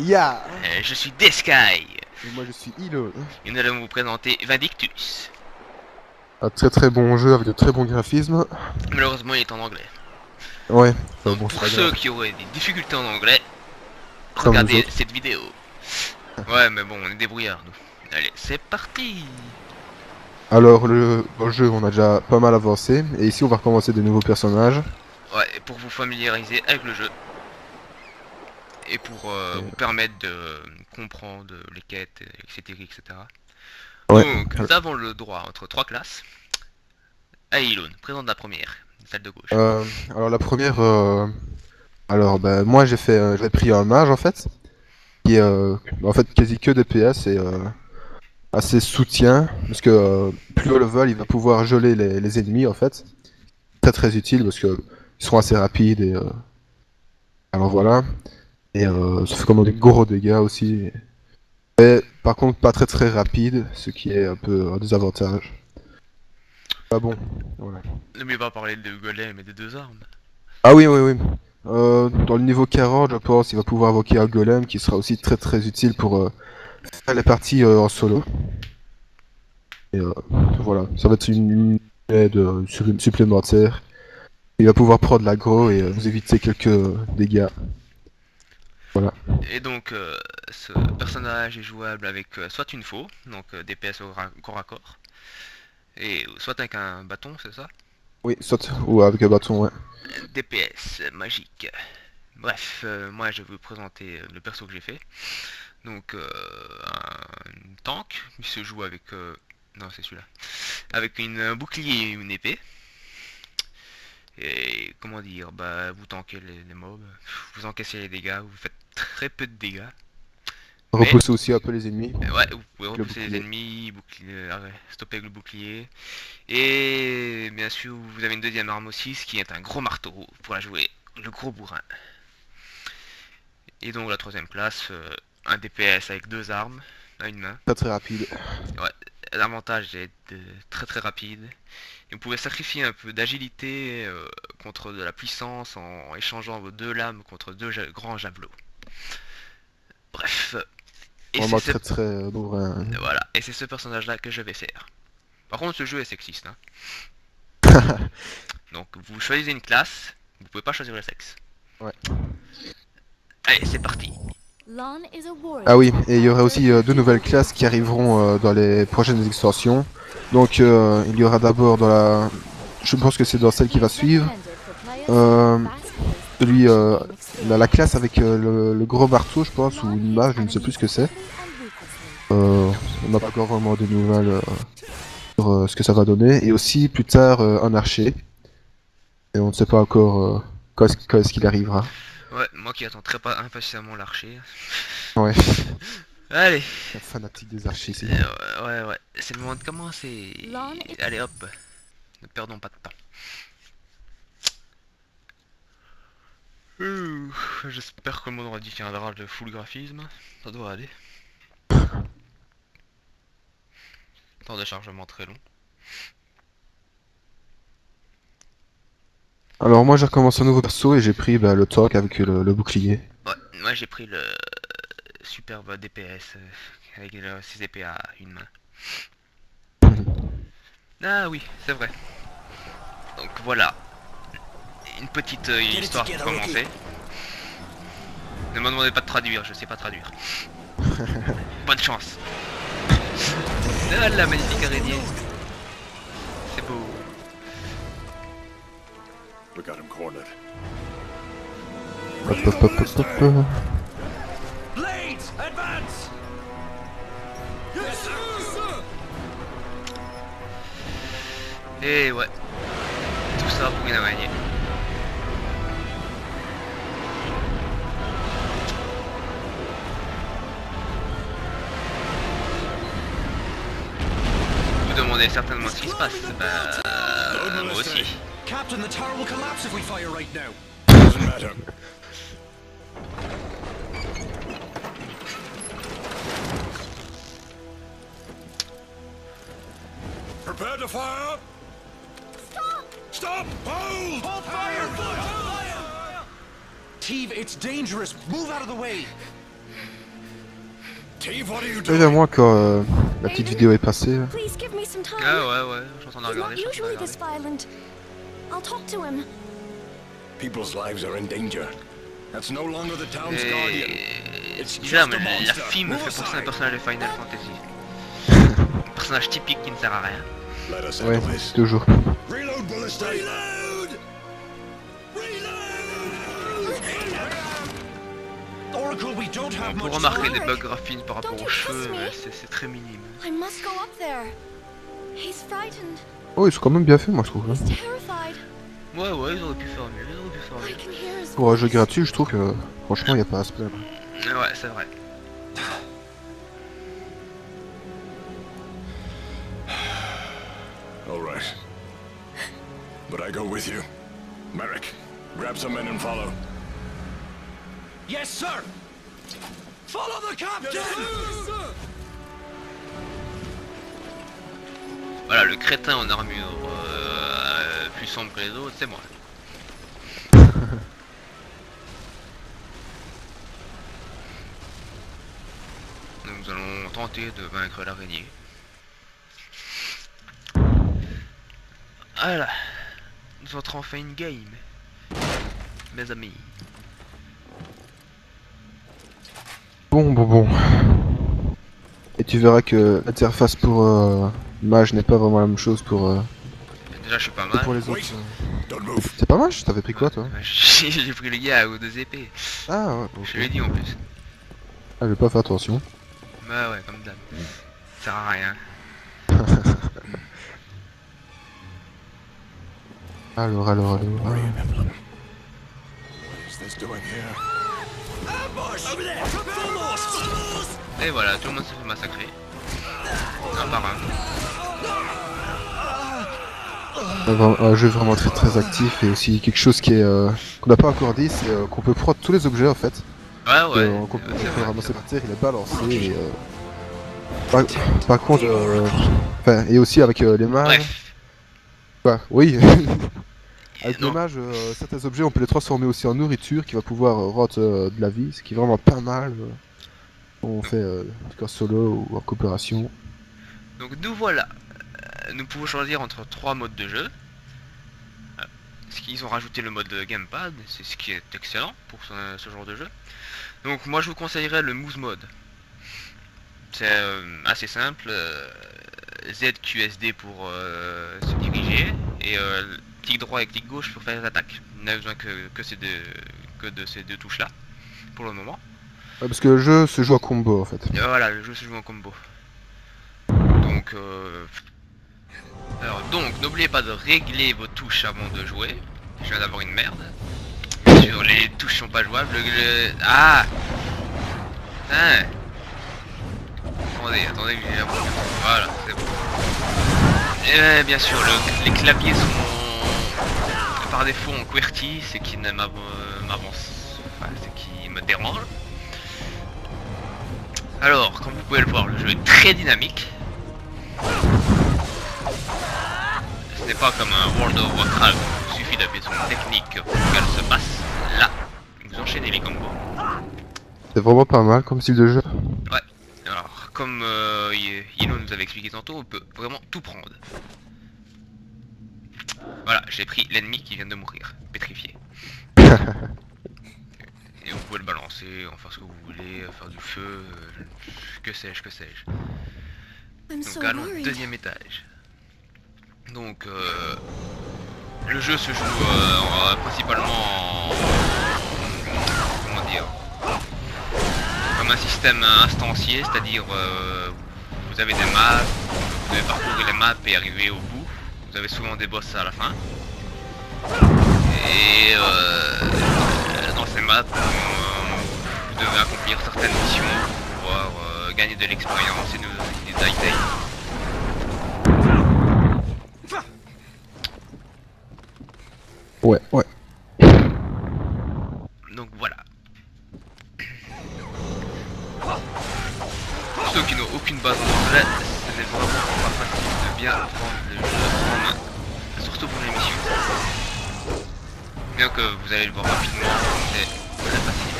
Ya. Je suis Desky. Et moi je suis Hilo. Et nous allons vous présenter Vindictus. Un très très bon jeu avec de très bons graphismes. Malheureusement, il est en anglais. Ouais, Donc bon c'est pour pas ceux grave. qui auraient des difficultés en anglais, Comme nous regardez autres. cette vidéo. Ouais, mais bon, on est débrouillards, nous. Allez, c'est parti. Alors dans le jeu on a déjà pas mal avancé. Et ici on va recommencer de nouveaux personnages. Ouais, et pour vous familiariser avec le jeu. Et pour Et- vous permettre de comprendre les quêtes, etc. etc. Ouais. Donc, nous avons le droit entre trois classes. Ailun, présente la première, celle de gauche. Alors la première... Alors bah, moi j'ai pris un mage en fait. Qui est en fait quasi que DPS et assez soutien. Parce que plus haut level il va pouvoir geler les ennemis en fait. Très très utile parce que ils seront assez rapides et alors voilà. Et ça fait comme des gros dégâts aussi. Mais par contre, pas très très rapide, ce qui est un peu un désavantage. Ah bon, voilà. N'oubliez pas parler de golem et des deux armes. Ah oui, oui, oui. Dans le niveau 40, je pense, il va pouvoir invoquer un golem qui sera aussi très très utile pour faire les parties en solo. Et voilà, ça va être une aide supplémentaire. Il va pouvoir prendre l'aggro et vous éviter quelques dégâts. Voilà. Et donc, ce personnage est jouable avec soit une faux, donc DPS au corps à corps, et soit avec un bâton, c'est ça? Oui, saute ou avec un bâton, ouais. DPS magique. Bref, moi je vais vous présenter le perso que j'ai fait. Donc, un tank, il se joue avec... non, c'est celui-là. Avec un bouclier et une épée. Et comment dire, bah vous tankez les mobs, vous encaissez les dégâts, vous faites très peu de dégâts. Mais Repousser aussi un peu les ennemis. ouais, vous pouvez Avec le repousser les bouclier. ennemis, stopper avec le bouclier. Et bien sûr, vous avez une deuxième arme aussi, ce qui est un gros marteau pour la jouer, le gros bourrin. Et donc la troisième classe, un DPS avec deux armes à une main. Très très rapide. Ouais, l'avantage est très très rapide. Et vous pouvez sacrifier un peu d'agilité contre de la puissance en échangeant vos deux lames contre deux grands javelots. Bref, et c'est Vraiment ce très très bourrin. voilà, et c'est ce personnage là que je vais faire. Par contre, ce jeu est sexiste, hein. Donc vous choisissez une classe, vous pouvez pas choisir le sexe. Ouais. Allez, c'est parti. Ah oui, et il y aura aussi deux nouvelles classes qui arriveront dans les prochaines extensions. Donc il y aura d'abord dans la... Je pense que c'est dans celle qui va suivre. Euh, celui, la classe avec le gros marteau, je pense, ou une mage, je ne sais plus ce que c'est. On n'a pas encore vraiment de nouvelles sur ce que ça va donner. Et aussi plus tard un archer. Et on ne sait pas encore quand est-ce qu'il arrivera. Ouais, moi qui attends très pas impatiemment l'archer. Ouais, Allez, un fanatique des archers ici. ouais, ouais, c'est le moment de commencer. Allez hop, ne perdons pas de temps. J'espère que le monde redifférera de full graphisme. Ça doit aller. Temps de chargement très long. Alors moi j'ai recommencé un nouveau perso et j'ai pris bah, le tank avec le bouclier. Ouais, moi j'ai pris le superbe DPS avec ses épées à une main. Ah oui, c'est vrai. Donc voilà, une petite histoire pour commencer. Ne me demandez pas de traduire, je sais pas traduire. Bonne chance. Ah la magnifique araignée. C'est beau. We got him cornered. Hop, hop, hop, hop, hop. Blades, advance! Yes, sir! Et ouais, tout ça pour une araignée. Vous demandez certainement ce qui se passe. Bah, moi aussi. Captain, the tower will collapse if we fire right now. Doesn't matter. Prepare to fire! Stop! Stop! Hold! Hold fire! Hold fire! Teve, it's dangerous. Move out of the way. Steve, what are you Préviens doing? moi quand la petite vidéo est passée. Please give me some time. Ah ouais, je suis en train de He's not regarder, je suis en train usually de this regarder. violent. I'll talk to him. People's lives are in danger. That's no longer the town's guardian. Et It's c'est bizarre, just mais a la monster. fille me fait Move penser à un aside. personnage de Final Fantasy. Un personnage typique qui ne sert à rien. Let us Ouais, handle this. toujours. Reload, Ballista. Reload! Oracle, we don't have On peut much remarquer time. des bugs graphiques par rapport Don't aux you cheveux, trust me? mais c'est très minime. I must go up there. He's frightened. Oh, ils sont quand même bien faits, moi je trouve. Hein. He's terrified. Ouais, ils auraient pu faire mieux, ils auraient pu faire I mieux. can hear his Pour un jeu voice. gratuit, je trouve que franchement, il n'y a pas à se plaindre. Ouais, c'est vrai. All right. But I go with you. Merrick, grab some men and follow. Yes, sir! Follow the captain! Voilà, le crétin en armure plus sombre que les autres, c'est moi. Nous allons tenter de vaincre l'araignée. Voilà, nous entrons enfin in game, mes amis. Bon. Et tu verras que l'interface pour Mage n'est pas vraiment la même chose pour, Déjà, je suis pas que pour mal. les autres. Wait. Don't move. C'est pas Mage? T'avais pris quoi toi? J'ai pris les gars aux 2 épées. Ah ouais, Je ok. l'ai dit en plus. Ah, je vais pas faire attention. Bah ouais, comme d'hab. Ça sert à rien. Alors. Emblem. What is this doing here? Ambush! Over there! Foremost! Et voilà, tout le monde s'est fait massacrer. Un par un. Un jeu vraiment très actif et aussi quelque chose qui est qu'on n'a pas encore dit, c'est qu'on peut prendre tous les objets en fait. Ouais, Qu'on peut c'est vrai, ramasser c'est par terre, il est balancé et par contre, enfin, et aussi avec les mages. Bref. Bah, oui. Avec les Non. mages, certains objets, on peut les transformer aussi en nourriture qui va pouvoir rendre de la vie, ce qui est vraiment pas mal. On fait en solo ou en coopération. Donc nous voilà. Nous pouvons choisir entre 3 modes de jeu. Ce qu'ils ont rajouté le mode gamepad, c'est ce qui est excellent pour ce genre de jeu. Donc moi je vous conseillerais le Moose Mode. C'est assez simple. ZQSD pour se diriger et clic droit et clic gauche pour faire les attaques. Vous n'avez besoin que de ces deux touches là pour le moment. Ouais, parce que le jeu se joue à combo en fait. Et voilà, le jeu se joue en combo. Donc n'oubliez pas de régler vos touches avant de jouer. Je viens d'avoir une merde. Sur les touches sont pas jouables. Ah hein. Attendez, que j'ai un problème. Voilà, c'est bon. Et bien sûr, les claviers sont par défaut en QWERTY, c'est qui ne m'avance, enfin, c'est qui me dérange. Alors, comme vous pouvez le voir, le jeu est très dynamique. Ce n'est pas comme un World of Warcraft, il suffit d'appuyer sur une technique pour qu'elle se passe. Là, vous enchaînez les combos. C'est vraiment pas mal comme style de jeu. Ouais. Alors, comme Ino nous avait expliqué tantôt, on peut vraiment tout prendre. Voilà, j'ai pris l'ennemi qui vient de mourir, pétrifié. Et vous pouvez le balancer, en faire ce que vous voulez, faire du feu, que sais-je. I'm so Donc allons au worried. 2e étage. Donc le jeu se joue principalement en, comment dire, comme un système instancié, c'est-à-dire vous avez des maps, vous devez parcourir les maps et arriver au bout. Vous avez souvent des boss à la fin. Et dans ces maps, vous devez accomplir certaines missions pour pouvoir gagner de l'expérience et des items. Ouais. Donc voilà. Pour ceux qui n'ont aucune base en anglais, ce n'est vraiment pas facile de bien prendre le jeu en main. Surtout pour les missions. Bien que vous allez le voir rapidement, c'est très facile.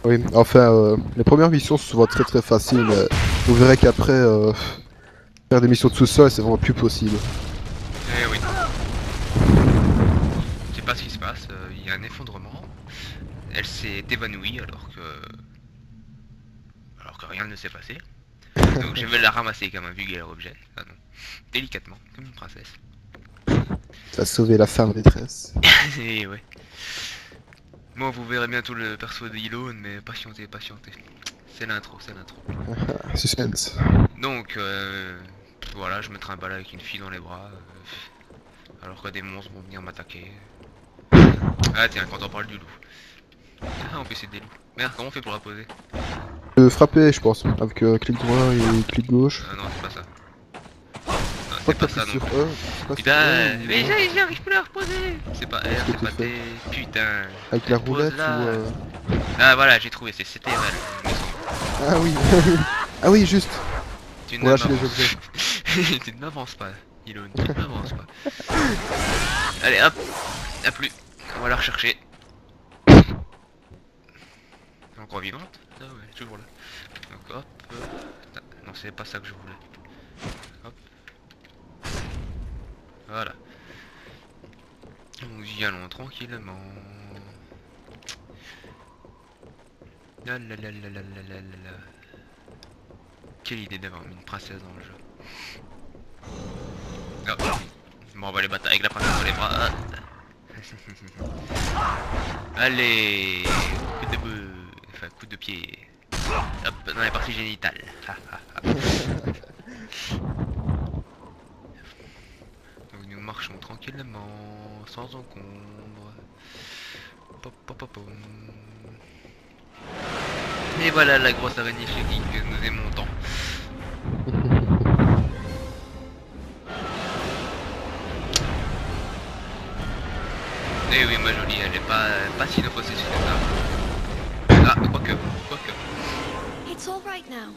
Oui, enfin, les premières missions sont souvent très faciles, mais vous verrez qu'après, faire des missions de sous-sol, c'est vraiment plus possible. Eh oui. Je sais pas ce qui se passe, il y a un effondrement. Elle s'est évanouie alors que rien ne s'est passé. Donc je vais la ramasser comme un vulgaire objet. Ah non. Délicatement, comme une princesse. Ça a sauvé la femme détresse. Et ouais. Bon, vous verrez bientôt le perso de Elone, mais patientez. C'est l'intro. Suspense. Donc, voilà, je me trimballe avec une fille dans les bras, alors que des monstres vont venir m'attaquer. Ah tiens, quand on parle du loup. Ah, on peut essayer des loups. Merde, comment on fait pour la poser? Frapper, je pense, avec clic droit et clic gauche. Ah non, c'est pas ça. Non, Je crois c'est que pas t'appuies ça non sur plus. E. c'est pas sur Putain, E ou- mais j'arrive plus à la reposer. C'est pas R, Qu'est-ce que c'est tu pas fais T. Putain. Avec la Pose roulette là. ou... Ah voilà, j'ai trouvé, c'est CTRL. il me semble. Ah oui. Ah oui, juste. Tu Pour lâcher les n'avances- objets. Tu n'avances pas, Elone, tu n'avances pas. Allez hop, y'a plus. On va la rechercher. Encore vivante? Ah ouais, toujours là. Donc hop. Non, c'est pas ça que je voulais. Hop. Voilà. Nous y allons tranquillement. La la la la la la la la. Quelle idée d'avoir mis une princesse dans le jeu. Ah. Bon, on va les battre avec la princesse dans les bras. Allez, coup de bout, enfin coup de pied. Hop, dans les parties génitales. Donc nous marchons tranquillement, sans encombre. Pop, pop, pop, pom. Et voilà la grosse araignée chez qui que nous aimons tant. Eh oui, ma jolie, elle est pas si processus que ça. Ah, quoique. It's all right now.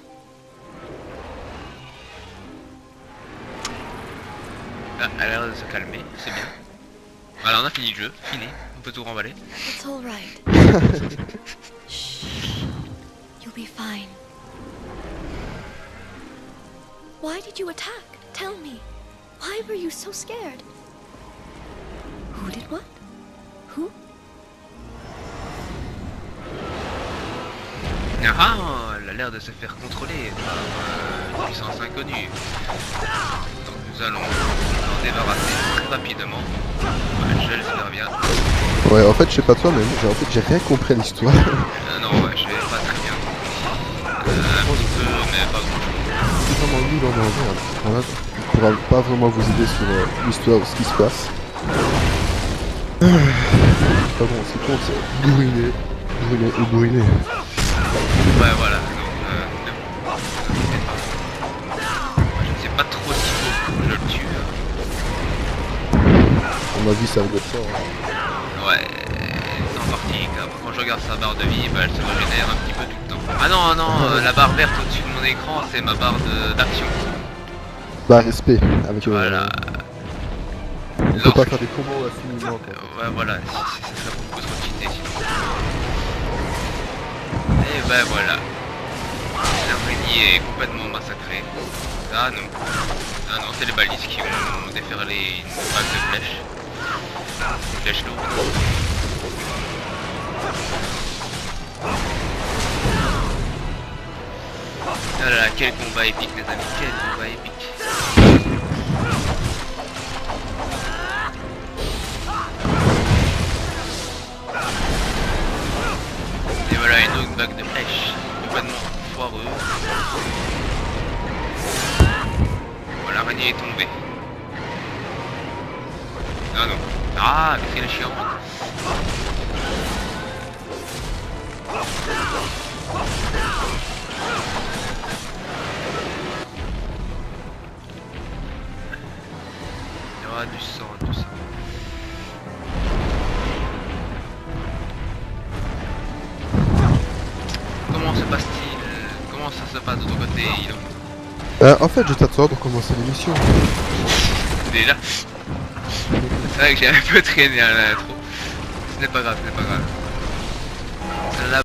Ah, elle a l'air de se calmer, c'est bien. Voilà, on a fini le jeu, fini, on peut tout remballer. It's all right. Shh. You'll be fine. Why did you attack? Tell me. Why were you so scared? Who did what? Who? Ah, elle a l'air de se faire contrôler par une puissance inconnue. Donc nous allons nous en débarrasser très rapidement. Ouais, je l'espère bien. Ouais, en fait, je sais pas toi, mais j'ai rien compris à l'histoire. Non, ouais, je vais pas très bien. Un petit peu, mais pas grand chose. C'est vraiment nul en anglais. Voilà, on pourra pas vraiment vous aider sur l'histoire ou ce qui se passe. Pas bon, ce qui compte, c'est brûler et brûler. Ouais, voilà. Donc, je ne sais pas trop s'il faut que je le tue. On a vu ça de ça. Hein. Ouais, c'est en partie. Quand je regarde sa barre de vie, bah, elle se régénère un petit peu tout le temps. Ah non, la barre verte au-dessus de mon écran, c'est ma barre d'action. Bah, respect. Avec, Voilà. on peut pas faire des combos infiniment, quoi. Ouais, voilà, ça serait beaucoup trop cheaté sinon. Et ben voilà. L'araignée est complètement massacrée. Ah non. Ah non, c'est les balises qui ont déferlé une vague de flèches. Une flèche lourde. Ah là là, quel combat épique les amis, quel combat épique. Et voilà une autre vague de flèches, complètement foireux. Voilà, l'araignée est tombée. Ah non. Ah, qu'est-ce qu'elle est chiante. Il y aura du sang, tout ça. Comment se passe-t-il? Comment ça se passe de ton côté, Ilo? En fait, je t'attends pour commencer l'émission. Déjà? C'est vrai que j'ai un peu traîné à l'intro. Ce n'est pas grave, ce n'est pas grave. Celle-là